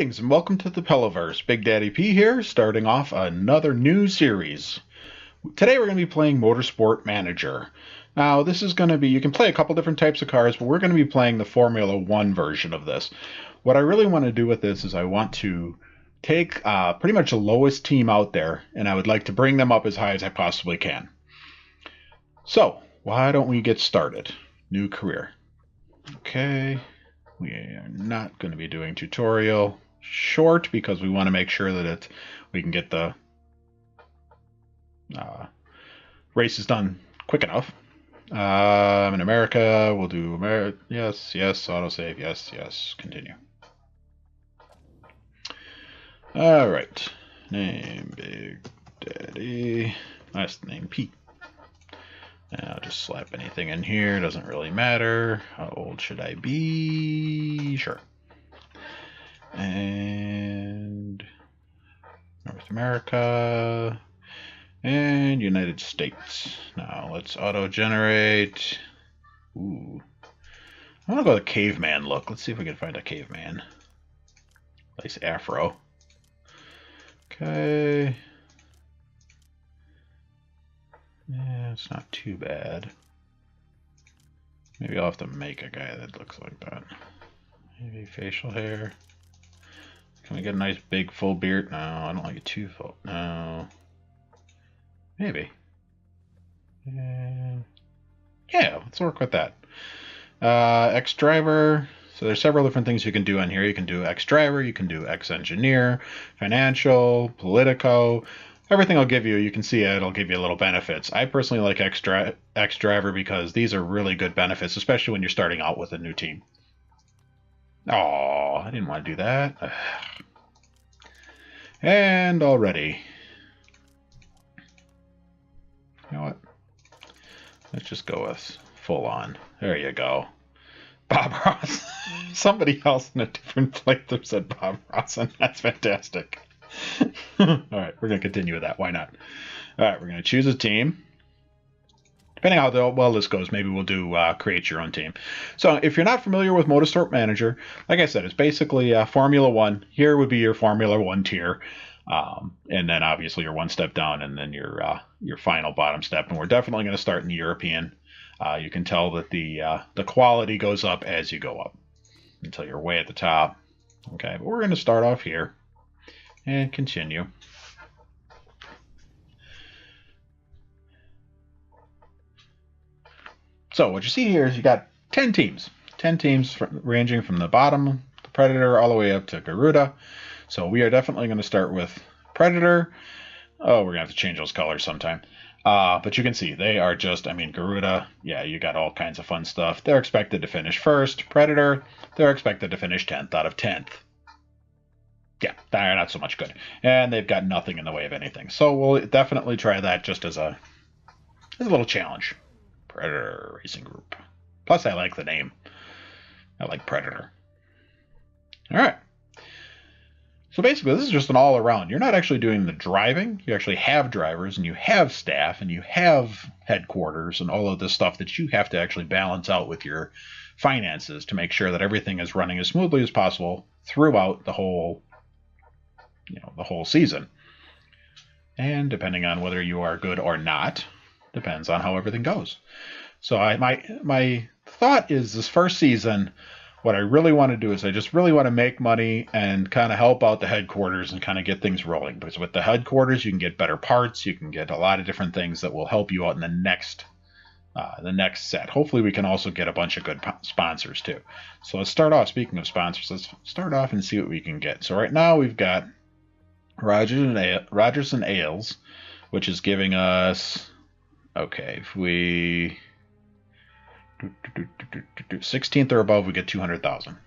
Greetings and welcome to the Pellaverse. Big Daddy P here, starting off another new series. Today we're going to be playing Motorsport Manager. Now this is going to be, you can play a couple different types of cars, but we're going to be playing the Formula 1 version of this. What I really want to do with this is I want to take pretty much the lowest team out there, and I would like to bring them up as high as I possibly can. So, why don't we get started? New career. Okay. We are not going to be doing tutorial short because we want to make sure that we can get the races done quick enough. In America, we'll do America. Yes, autosave. Yes, continue. All right. Name Big Daddy. Last name P. I'll just slap anything in here. Doesn't really matter. How old should I be? Sure. And North America and United States. Now let's auto-generate. Ooh. I want to go with a caveman look. Let's see if we can find a caveman. Nice afro. Okay. Yeah, it's not too bad. Maybe I'll have to make a guy that looks like that. Maybe facial hair. Can we get a nice big full beard? No, I don't like it too full. No. Maybe. Yeah, let's work with that. X-driver. So there's several different things you can do on here. You can do X-driver, you can do X-engineer, financial, politico. Everything I'll give you, you can see it'll give you little benefits. I personally like X-driver because these are really good benefits, especially when you're starting out with a new team. Oh, I didn't want to do that. And already. You know what? Let's just go with full on. There you go. Bob Ross. Somebody else in a different playthrough said Bob Ross, and that's fantastic. All right, we're going to continue with that. Why not? All right, we're going to choose a team. Depending on how well this goes, maybe we'll do create your own team. So if you're not familiar with Motorsport Manager, like I said, it's basically Formula 1. Here would be your Formula 1 tier. And then obviously you're one step down and then your final bottom step. And we're definitely going to start in the European. You can tell that the quality goes up as you go up until you're way at the top. Okay, but we're going to start off here. And continue. So what you see here is you got 10 teams. 10 teams ranging from the bottom, the Predator, all the way up to Garuda. So we are definitely going to start with Predator. Oh, we're going to have to change those colors sometime. But you can see they are just, I mean, Garuda, yeah, you got all kinds of fun stuff. They're expected to finish first. Predator, they're expected to finish 10th out of 10th. Yeah, they're not so much good. And they've got nothing in the way of anything. So we'll definitely try that just as a little challenge. Predator Racing Group. Plus, I like the name. I like Predator. All right. So basically, this is just an all-around. You're not actually doing the driving. You actually have drivers, and you have staff, and you have headquarters, and all of this stuff that you have to actually balance out with your finances to make sure that everything is running as smoothly as possible throughout the whole season. And depending on whether you are good or not, depends on how everything goes. So my thought is this first season, what I really want to do is I just really want to make money and kind of help out the headquarters and kind of get things rolling. Because with the headquarters, you can get better parts, you can get a lot of different things that will help you out in the next set. Hopefully we can also get a bunch of good sponsors too. So let's start off, speaking of sponsors, let's start off and see what we can get. So right now we've got Rogers and Ailes, which is giving us, okay, if we 16th or above, we get 200,000.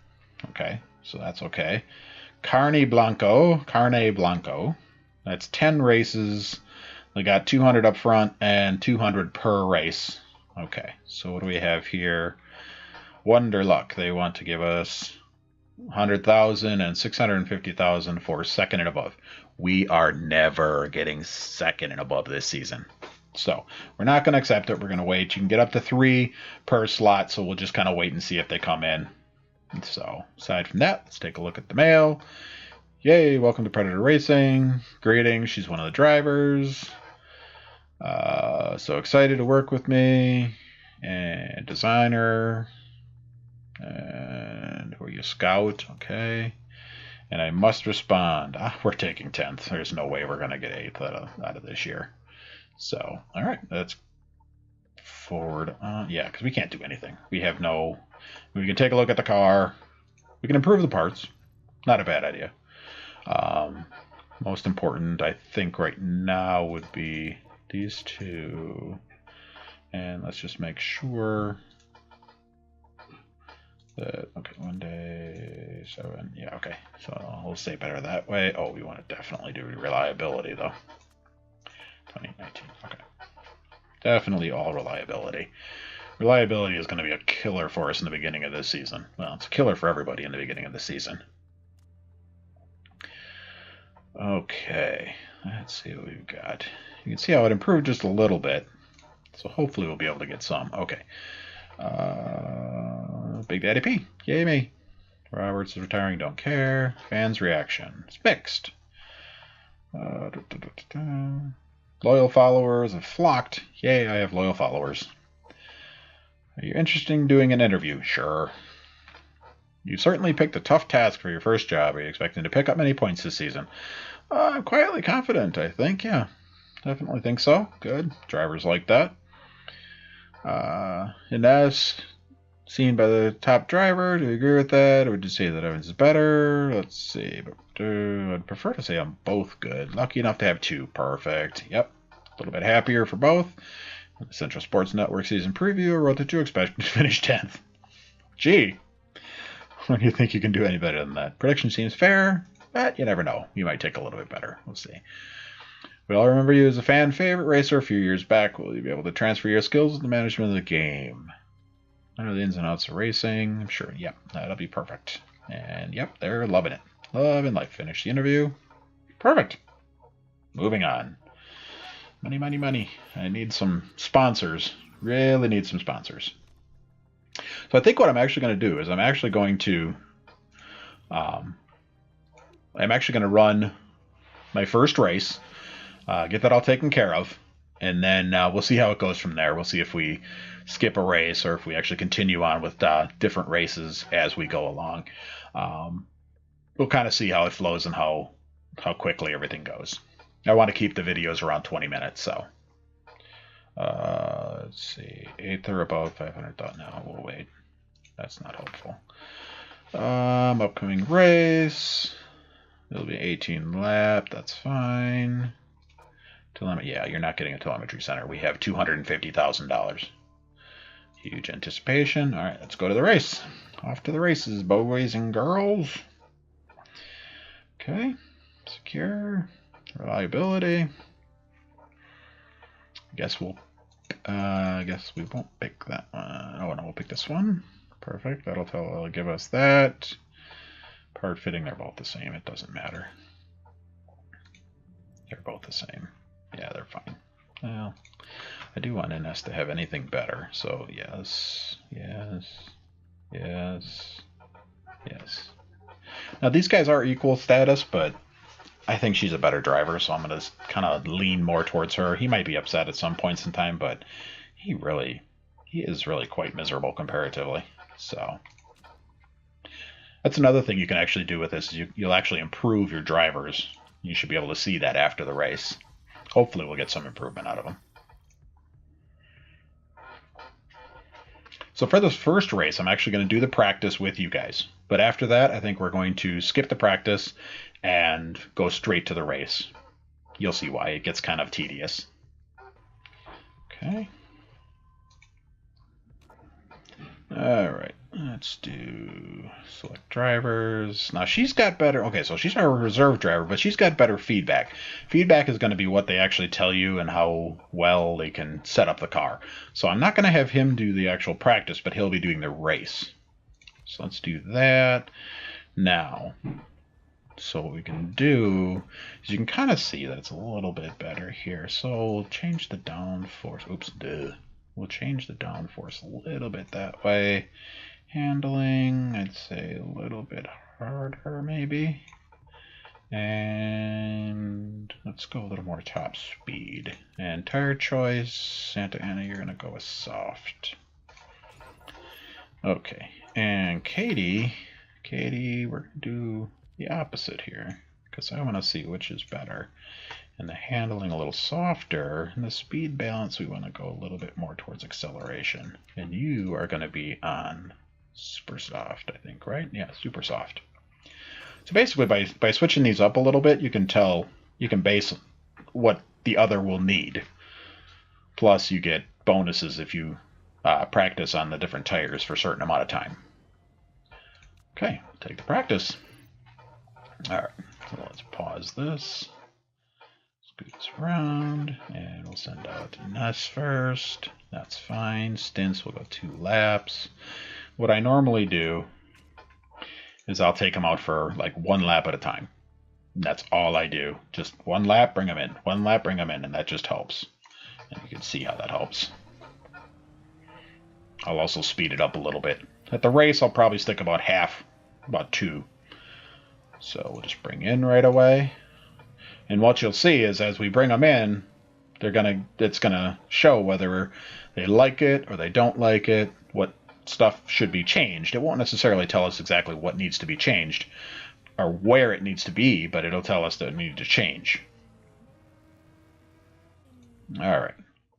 Okay, so that's okay. Carne Blanco, that's 10 races. They got 200 up front and 200 per race. Okay, so what do we have here? Wonder Luck, they want to give us 100,000 and 650,000 for second and above. We are never getting second and above this season. So we're not going to accept it. We're going to wait. You can get up to 3 per slot, so we'll just kind of wait and see if they come in. So aside from that, let's take a look at the mail. Yay, welcome to Predator Racing. Greetings, she's one of the drivers. So excited to work with me. And designer. And who are you? Scout, okay. And I must respond. We're taking 10th. There's no way we're going to get 8th out of this year. So, all right, that's forward. Yeah, because we can't do anything. We have no... We can take a look at the car. We can improve the parts. Not a bad idea. Most important, I think, right now would be these two. And let's just make sure that, okay, 1 day, 7, yeah, okay. So we'll say better that way. Oh, we want to definitely do reliability, though. 2019, okay. Definitely all reliability. Reliability is going to be a killer for us in the beginning of this season. Well, it's a killer for everybody in the beginning of the season. Okay, let's see what we've got. You can see how it improved just a little bit. So hopefully we'll be able to get some. Okay. Big Daddy P. Yay me. Roberts is retiring, don't care. Fans' reaction. It's mixed. Loyal followers have flocked. Yay, I have loyal followers. Are you interested in doing an interview? Sure. You certainly picked a tough task for your first job. Are you expecting to pick up many points this season? I'm quietly confident, I think. Yeah, definitely think so. Good. Drivers like that. And as seen by the top driver, do you agree with that? Or would you say that Evans is better? Let's see. I'd prefer to say I'm both good. Lucky enough to have 2. Perfect. Yep. A little bit happier for both. The Central Sports Network season preview, I wrote that you expect to finish 10th. Gee. When do you think you can do any better than that? Prediction seems fair, but you never know. You might take a little bit better. We'll see. We all remember you as a fan favorite racer a few years back. Will you be able to transfer your skills to the management of the game? I know the ins and outs of racing. I'm sure. Yep, that'll be perfect. And yep, they're loving it. Loving life. Finish the interview. Perfect. Moving on. Money, money, money. I need some sponsors. Really need some sponsors. So I think what I'm actually going to do is I'm actually going to run my first race, get that all taken care of, and then we'll see how it goes from there. We'll see if we skip a race or if we actually continue on with different races as we go along. We'll kind of see how it flows and how quickly everything goes. I want to keep the videos around 20 minutes, so. Let's see, 8th or above 500. No, we'll wait. That's not helpful. Upcoming race. It'll be 18 lap. That's fine. Yeah, you're not getting a telemetry center. We have $250,000. Huge anticipation. All right, let's go to the race. Off to the races, boys and girls. Okay, secure, reliability. Guess we won't pick that one. Oh no, we'll pick this one. Perfect. That'll give us that. Part fitting, they're both the same. It doesn't matter. They're both the same. Yeah, they're fine. Well, I do want NS to have anything better. So yes, yes, yes, yes. Now these guys are equal status, but I think she's a better driver, so I'm going to kind of lean more towards her. He might be upset at some points in time, but he is really quite miserable comparatively. So that's another thing you can actually do with this. Is you'll actually improve your drivers. You should be able to see that after the race. Hopefully we'll get some improvement out of them. So for this first race, I'm actually going to do the practice with you guys. But after that, I think we're going to skip the practice and go straight to the race. You'll see why. It gets kind of tedious. Okay. All right. Let's do select drivers. Now she's got better. Okay, so she's our reserve driver, but she's got better feedback. Feedback is going to be what they actually tell you and how well they can set up the car. So I'm not going to have him do the actual practice, but he'll be doing the race. So let's do that now. So what we can do is you can kind of see that it's a little bit better here. So we'll change the downforce. Oops, duh. We'll change the downforce a little bit that way. Handling, I'd say a little bit harder maybe. And let's go a little more top speed. And tire choice, Santa Ana, you're going to go with soft. Okay, and Katie, we're going to do the opposite here, because I want to see which is better. And the handling a little softer, and the speed balance, we want to go a little bit more towards acceleration. And you are going to be on super soft, I think, right? Yeah, super soft. So basically, by switching these up a little bit, you can base what the other will need. Plus, you get bonuses if you practice on the different tires for a certain amount of time. Okay, take the practice. All right, so let's pause this. Scoot this around, and we'll send out to Ness first. That's fine. Stints will go 2 laps. What I normally do is I'll take them out for like 1 lap at a time. That's all I do. Just 1 lap, bring them in. 1 lap, bring them in, and that just helps. And you can see how that helps. I'll also speed it up a little bit. At the race, I'll probably stick about half, about 2. So we'll just bring in right away. And what you'll see is as we bring them in, it's gonna show whether they like it or they don't like it, what stuff should be changed. It won't necessarily tell us exactly what needs to be changed or where it needs to be, but it'll tell us that it needs to change. All right.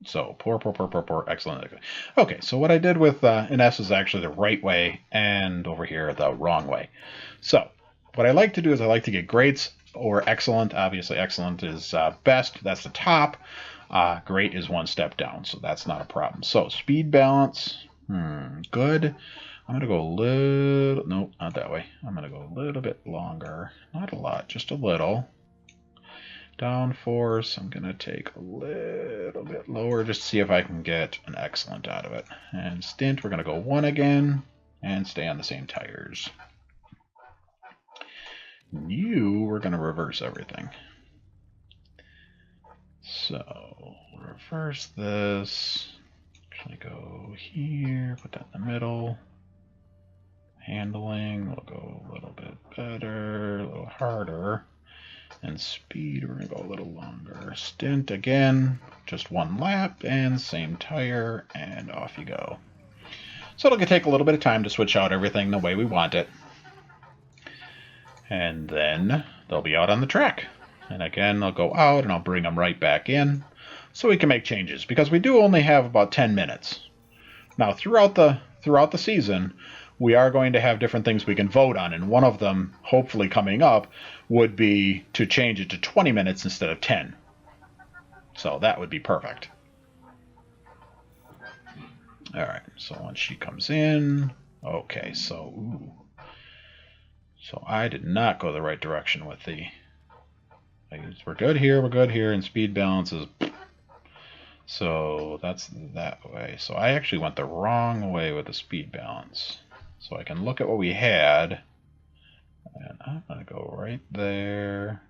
So pour, excellent. Okay, so what I did with Ines is actually the right way, and over here the wrong way. So what I like to do is I like to get greats or excellent. Obviously, excellent is best. That's the top. Great is 1 step down, so that's not a problem. So speed balance, good. I'm going to go a little, nope, not that way. I'm going to go a little bit longer. Not a lot, just a little. Downforce, I'm going to take a little bit lower just to see if I can get an excellent out of it. And stint, we're going to go 1 again and stay on the same tires. We're going to reverse everything. So, reverse this. Actually go here, put that in the middle. Handling will go a little bit better, a little harder. And speed, we're going to go a little longer. Stint again, just 1 lap, and same tire, and off you go. So it'll take a little bit of time to switch out everything the way we want it. And then they'll be out on the track. And again, they'll go out, and I'll bring them right back in so we can make changes, because we do only have about 10 minutes. Now, throughout the season, we are going to have different things we can vote on, and one of them, hopefully coming up, would be to change it to 20 minutes instead of 10. So that would be perfect. All right, so once she comes in, okay, so I did not go the right direction with the, we're good here, and speed balance is, so that's that way. So I actually went the wrong way with the speed balance. So I can look at what we had, and I'm going to go right there,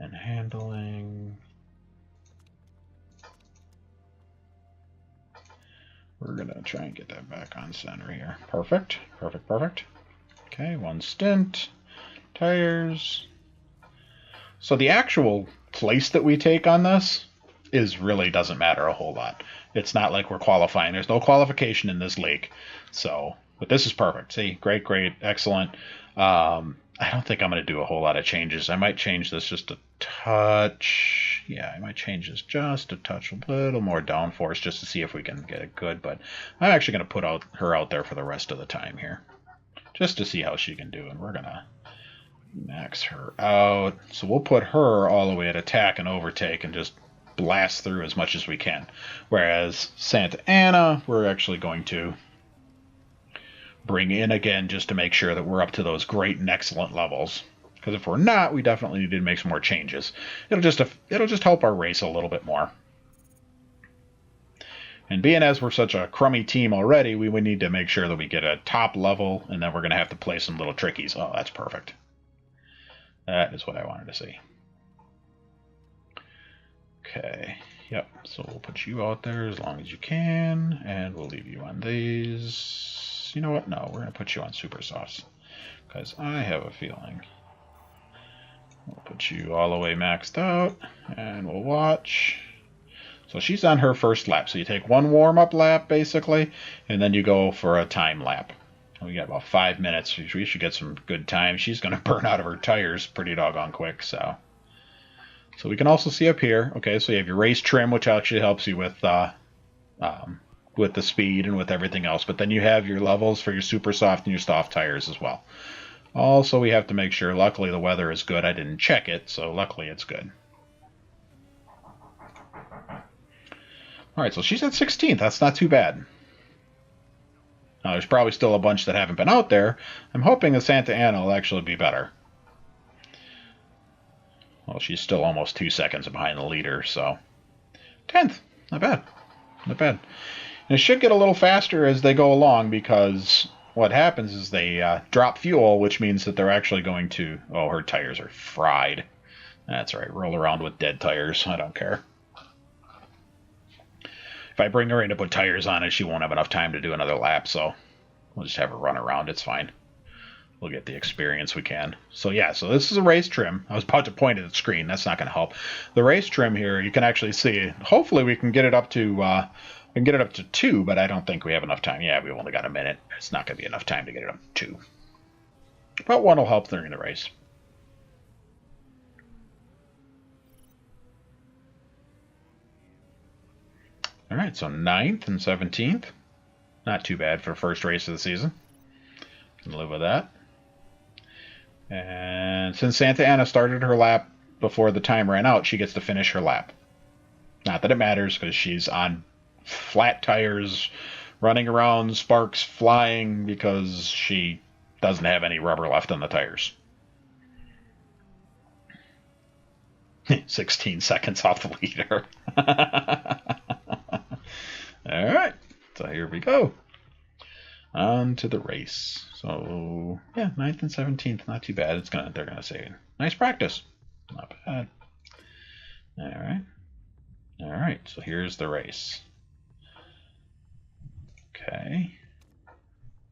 and handling. We're going to try and get that back on center here. Perfect. Okay, 1 stint, tires. So the actual place that we take on this really doesn't matter a whole lot. It's not like we're qualifying. There's no qualification in this league. So, but this is perfect. See, great, excellent. I don't think I'm going to do a whole lot of changes. I might change this just a touch. Yeah, I might change this just a touch, a little more downforce just to see if we can get it good. But I'm actually going to put her out there for the rest of the time here, just to see how she can do. And we're going to max her out. So we'll put her all the way at attack and overtake and just blast through as much as we can. Whereas Santa Ana, we're actually going to bring in again just to make sure that we're up to those great and excellent levels. Because if we're not, we definitely need to make some more changes. It'll just help our race a little bit more. And being as we're such a crummy team already, we would need to make sure that we get a top level, and then we're going to have to play some little trickies. Oh, that's perfect. That is what I wanted to see. Okay, yep, so we'll put you out there as long as you can, and we'll leave you on these. You know what? No, we're going to put you on super softs, because I have a feeling We'll put you all the way maxed out, and we'll watch. So she's on her first lap. So you take one warm-up lap, basically, and then you go for a time lap. We got about 5 minutes. We should get some good time. She's going to burn out of her tires pretty doggone quick. So we can also see up here. Okay, so you have your race trim, which actually helps you with the speed and with everything else. But then you have your levels for your super soft and your soft tires as well. Also, we have to make sure. Luckily, the weather is good. I didn't check it, so luckily it's good. All right, so she's at 16th. That's not too bad. Now, there's probably still a bunch that haven't been out there. I'm hoping the Santa Ana will actually be better. Well, she's still almost 2 seconds behind the leader, so 10th. Not bad. Not bad. And it should get a little faster as they go along because what happens is they drop fuel, which means that they're actually going to... Oh, her tires are fried. That's right. Roll around with dead tires. I don't care. If I bring her in to put tires on it, she won't have enough time to do another lap, so we'll just have her run around. It's fine. We'll get the experience we can. So yeah, so this is a race trim. I was about to point at the screen. That's not going to help. The race trim here, you can actually see. Hopefully we can get it up to 2, but I don't think we have enough time. Yeah, we've only got a minute. It's not going to be enough time to get it up to 2. But 1 will help during the race. All right, so 9th and 17th. Not too bad for the first race of the season. Can live with that. And since Santa Ana started her lap before the time ran out, she gets to finish her lap. Not that it matters because she's on flat tires, running around, sparks flying because she doesn't have any rubber left on the tires. 16 seconds off the leader. All right, so here we go. On to the race. So, yeah, 9th and 17th, not too bad. They're gonna say, nice practice. Not bad. All right, so here's the race. Okay.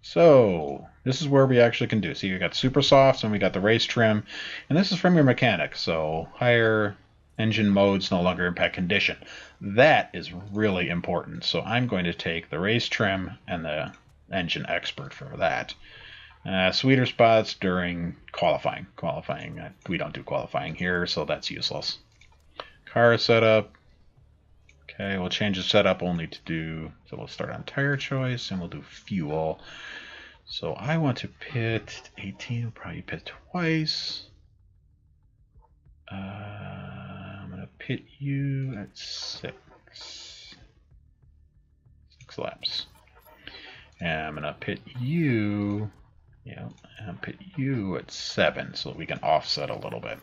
So, this is where we actually can do. So you got super softs and we got the race trim. And this is from your mechanic. So, higher engine modes no longer impact condition. That is really important. So I'm going to take the race trim and the engine expert for that. Sweeter spots during qualifying. We don't do qualifying here, so that's useless. Car setup. Okay, we'll change the setup only to do... So we'll start on tire choice, and we'll do fuel. So I want to pit 18. We'll probably pit twice. I'm going to pit you at 6 laps. And I'm going to pit you... Yeah, and pit you at 7 so that we can offset a little bit.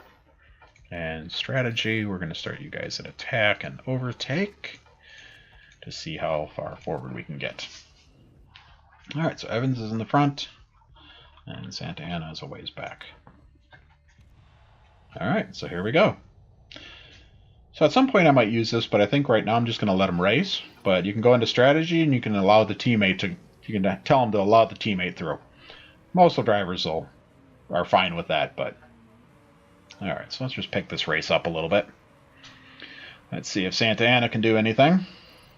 And strategy, we're going to start you guys at attack and overtake to see how far forward we can get. All right, so Evans is in the front, and Santa Ana is a ways back. All right, so here we go. So at some point I might use this, but I think right now I'm just going to let them race. But you can go into strategy, and you can allow the teammate to. You can tell them to allow the teammate through. Most of the drivers are fine with that, but. All right, so let's just pick this race up a little bit. Let's see if Santa Ana can do anything.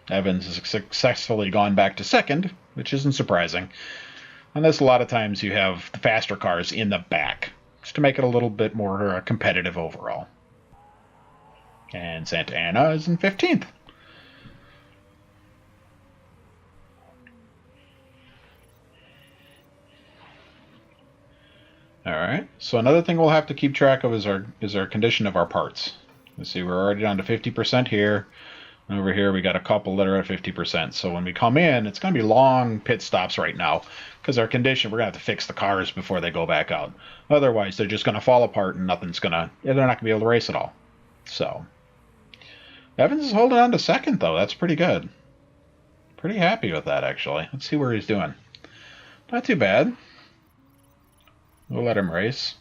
Evans has successfully gone back to second, which isn't surprising. On this, a lot of times you have the faster cars in the back, just to make it a little bit more competitive overall. And Santa Ana is in 15th. All right. So another thing we'll have to keep track of is our condition of our parts. Let's see, we're already down to 50% here. And over here we got a couple that are at 50%. So when we come in, it's going to be long pit stops right now because our condition, we're going to have to fix the cars before they go back out. Otherwise, they're just going to fall apart and they're not going to be able to race at all. So Evans is holding on to second, though. That's pretty good. Pretty happy with that, actually. Let's see where he's doing. Not too bad. We'll let him race.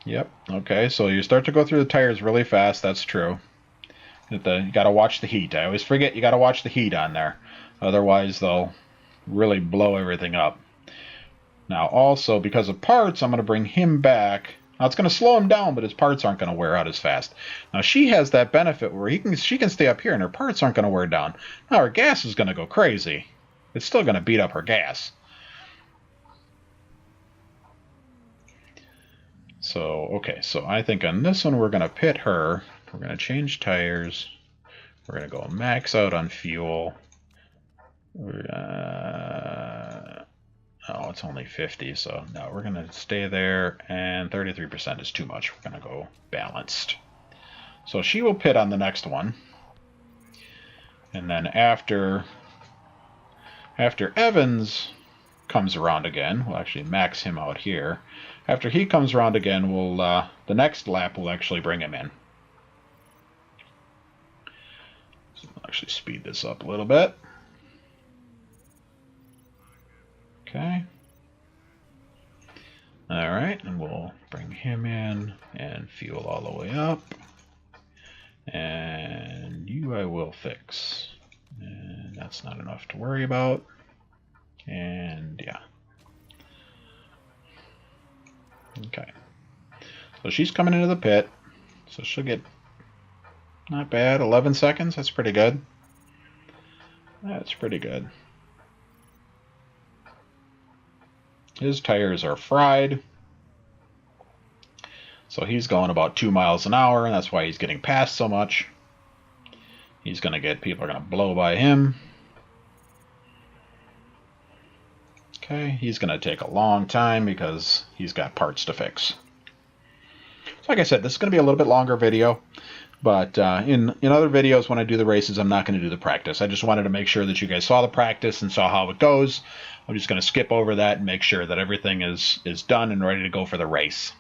Yep. Okay, so you start to go through the tires really fast. That's true. You got to watch the heat. I always forget you got to watch the heat on there. Otherwise, they'll really blow everything up. Now also, because of parts, I'm going to bring him back. Now it's going to slow him down, but his parts aren't going to wear out as fast. Now she has that benefit where she can stay up here and her parts aren't going to wear down. Now her gas is going to go crazy. It's still going to beat up her gas. So, okay, so I think on this one we're going to pit her. We're going to change tires. We're going to go max out on fuel. Oh, it's only 50, so no, we're going to stay there, and 33% is too much. We're going to go balanced. So she will pit on the next one. And then after Evans comes around again, we'll actually max him out here. After he comes around again, we'll the next lap will actually bring him in. So I'll actually speed this up a little bit. Okay. All right, and we'll bring him in and fuel all the way up. And you I will fix. And that's not enough to worry about. And yeah. Okay. So she's coming into the pit. So she'll get, not bad, 11 seconds. That's pretty good. That's pretty good. His tires are fried. So he's going about 2 miles an hour, and that's why he's getting passed so much. He's going to get, people are going to blow by him. Okay, he's going to take a long time because he's got parts to fix. So like I said, this is going to be a little bit longer video, but in other videos when I do the races, I'm not going to do the practice. I just wanted to make sure that you guys saw the practice and saw how it goes. I'm just going to skip over that and make sure that everything is done and ready to go for the race.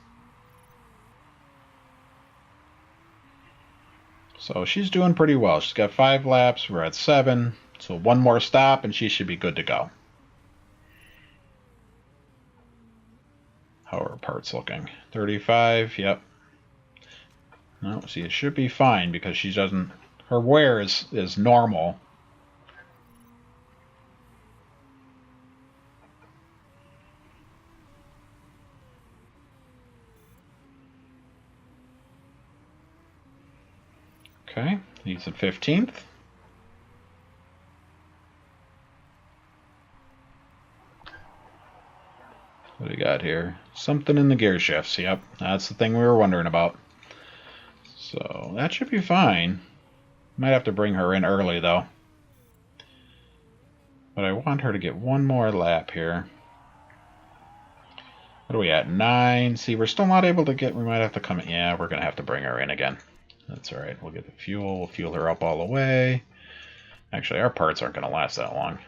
So she's doing pretty well. She's got 5 laps. We're at 7. So one more stop and she should be good to go. How are her parts looking? 35, yep. No, see, it should be fine because she doesn't, her wear is normal. Okay, he's at 15th. What do we got here? Something in the gear shifts. Yep, that's the thing we were wondering about. So that should be fine. Might have to bring her in early though. But I want her to get one more lap here. What are we at? 9. See, we're still not able to get, we might have to come in. Yeah, we're going to have to bring her in again. That's all right. We'll get the fuel. We'll fuel her up all the way. Actually, our parts aren't going to last that long,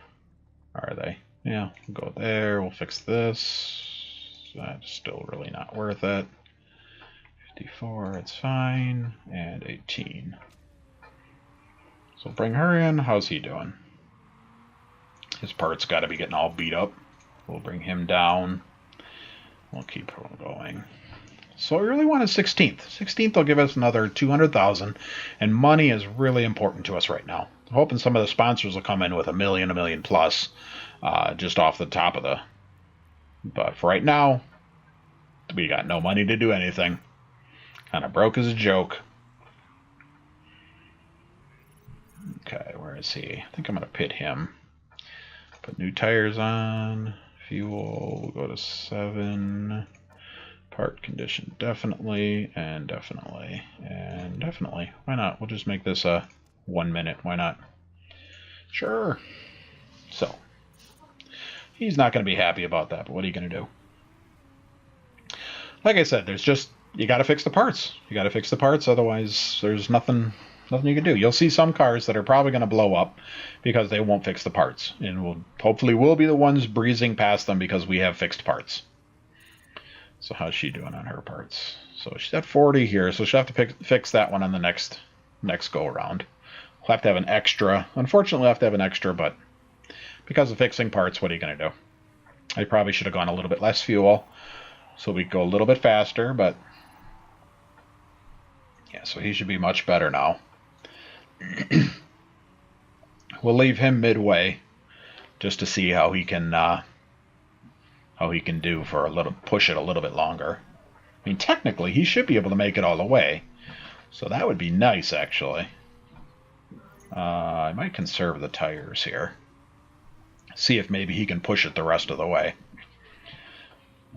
are they? Yeah, we'll go there. We'll fix this. That's still really not worth it. 54, it's fine. And 18. So bring her in. How's he doing? His parts got to be getting all beat up. We'll bring him down. We'll keep her going. So we really want a 16th. 16th will give us another 200,000, and money is really important to us right now. I'm hoping some of the sponsors will come in with $1 million plus, just off the top of the. But for right now, we got no money to do anything. Kind of broke as a joke. Okay, where is he? I think I'm going to pit him. Put new tires on. Fuel, we'll go to 7. Part condition, definitely, and definitely, and definitely. Why not? We'll just make this a 1 minute. Why not? Sure. So, he's not going to be happy about that, but what are you going to do? Like I said, there's just, you got to fix the parts. You got to fix the parts, otherwise there's nothing you can do. You'll see some cars that are probably going to blow up because they won't fix the parts, and hopefully we'll be the ones breezing past them because we have fixed parts. So how's she doing on her parts? So she's at 40 here, so she'll have to fix that one on the next go around. We'll have to have an extra. Unfortunately, we'll have to have an extra, but because of fixing parts, what are you going to do? I probably should have gone a little bit less fuel so we go a little bit faster, but yeah, so he should be much better now. We'll leave him midway just to see how he can how he can do for push it a little bit longer. I mean, technically, he should be able to make it all the way. So that would be nice, actually. I might conserve the tires here. See if maybe he can push it the rest of the way.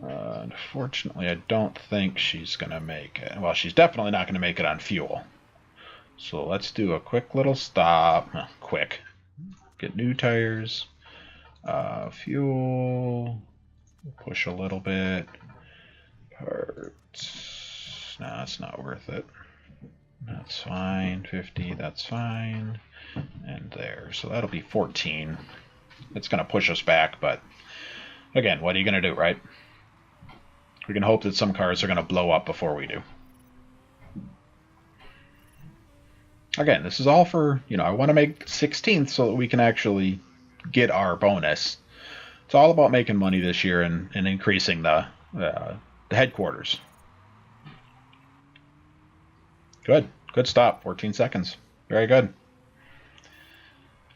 Unfortunately, I don't think she's going to make it. Well, she's definitely not going to make it on fuel. So let's do a quick little stop. Quick. Get new tires. Fuel. Push a little bit. Parts. No, it's not worth it. That's fine. 50, that's fine. And there. So that'll be 14. It's going to push us back, but again, what are you going to do, right? We can hope that some cars are going to blow up before we do. Again, this is all for, I want to make 16th so that we can actually get our bonus. It's all about making money this year and increasing the headquarters. Good. Good stop. 14 seconds. Very good.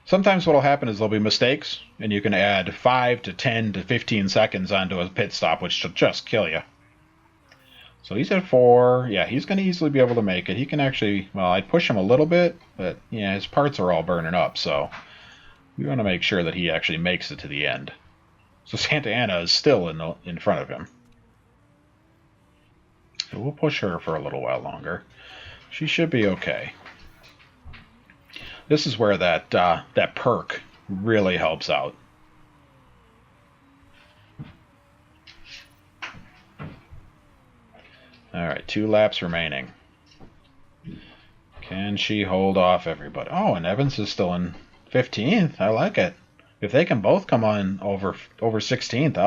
Sometimes what will happen is there'll be mistakes, and you can add 5 to 10 to 15 seconds onto a pit stop, which will just kill you. So he's at 4. Yeah, he's going to easily be able to make it. He can actually, well, I'd push him a little bit, but yeah, his parts are all burning up, so we want to make sure that he actually makes it to the end. So Santa Ana is still in front of him. So we'll push her for a little while longer. She should be okay. This is where that perk really helps out. All right, 2 laps remaining. Can she hold off everybody? Oh, and Evans is still in 15th. I like it. If they can both come on over 16th,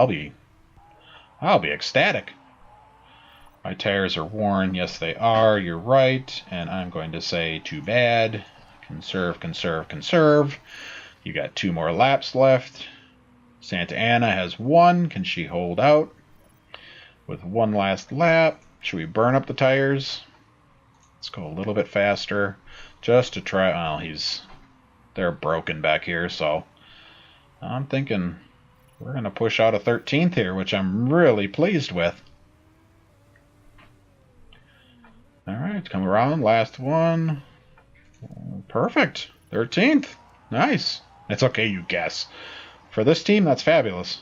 I'll be ecstatic. My tires are worn. Yes, they are. You're right. And I'm going to say too bad. Conserve, conserve, conserve. You got 2 more laps left. Santa Ana has 1. Can she hold out? With 1 last lap. Should we burn up the tires? Let's go a little bit faster. Just to try. Oh, they're broken back here, so I'm thinking we're going to push out a 13th here, which I'm really pleased with. All right, come around. Last one. Perfect. 13th. Nice. It's okay, you guess. For this team, that's fabulous.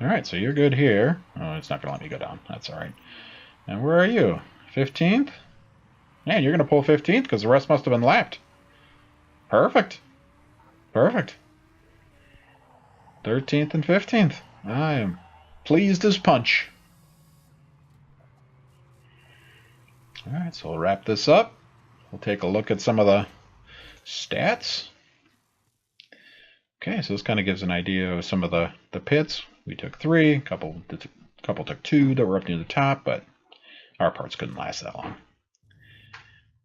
All right, so you're good here. Oh, it's not going to let me go down. That's all right. And where are you? 15th? Man, you're going to pull 15th because the rest must have been lapped. Perfect. Perfect. 13th and 15th. I am pleased as punch. All right, so we'll wrap this up. We'll take a look at some of the stats. Okay, so this kind of gives an idea of some of the pits. We took 3, a couple took 2 that were up near the top, but our parts couldn't last that long.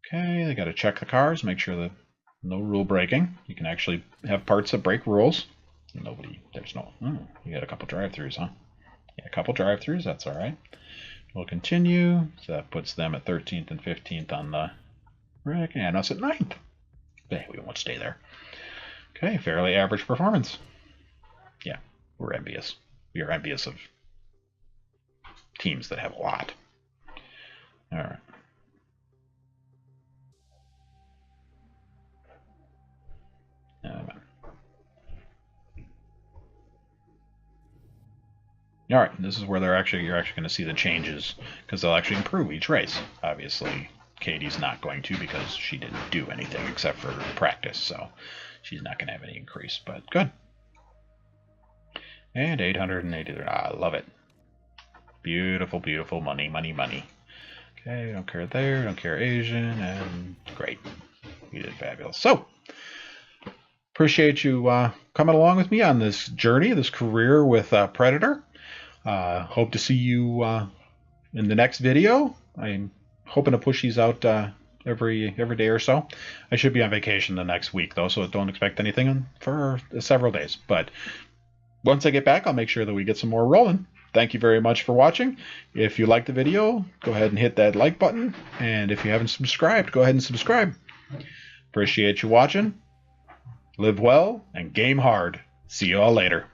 Okay, they got to check the cars, make sure that no rule breaking. You can actually have parts that break rules. You got a couple drive-thrus, huh? Yeah, a couple drive-thrus, that's all right. We'll continue. So that puts them at 13th and 15th on the rack, and us at 9th. Hey, we won't stay there. Okay, fairly average performance. Yeah, we're envious. We are envious of teams that have a lot. All right. All right, this is where you're actually going to see the changes because they'll actually improve each race. Obviously, Katie's not going to because she didn't do anything except for practice, so she's not going to have any increase, but good. And 880. I love it. Beautiful, beautiful money, money, money. Okay, don't care there, don't care Asian, and great. You did fabulous. So, appreciate you coming along with me on this journey, this career with Preditor. Hope to see you in the next video. I'm hoping to push these out every day or so. I should be on vacation the next week, though, so don't expect anything for several days. But once I get back, I'll make sure that we get some more rolling. Thank you very much for watching. If you liked the video, go ahead and hit that like button. And if you haven't subscribed, go ahead and subscribe. Appreciate you watching. Live well and game hard. See you all later.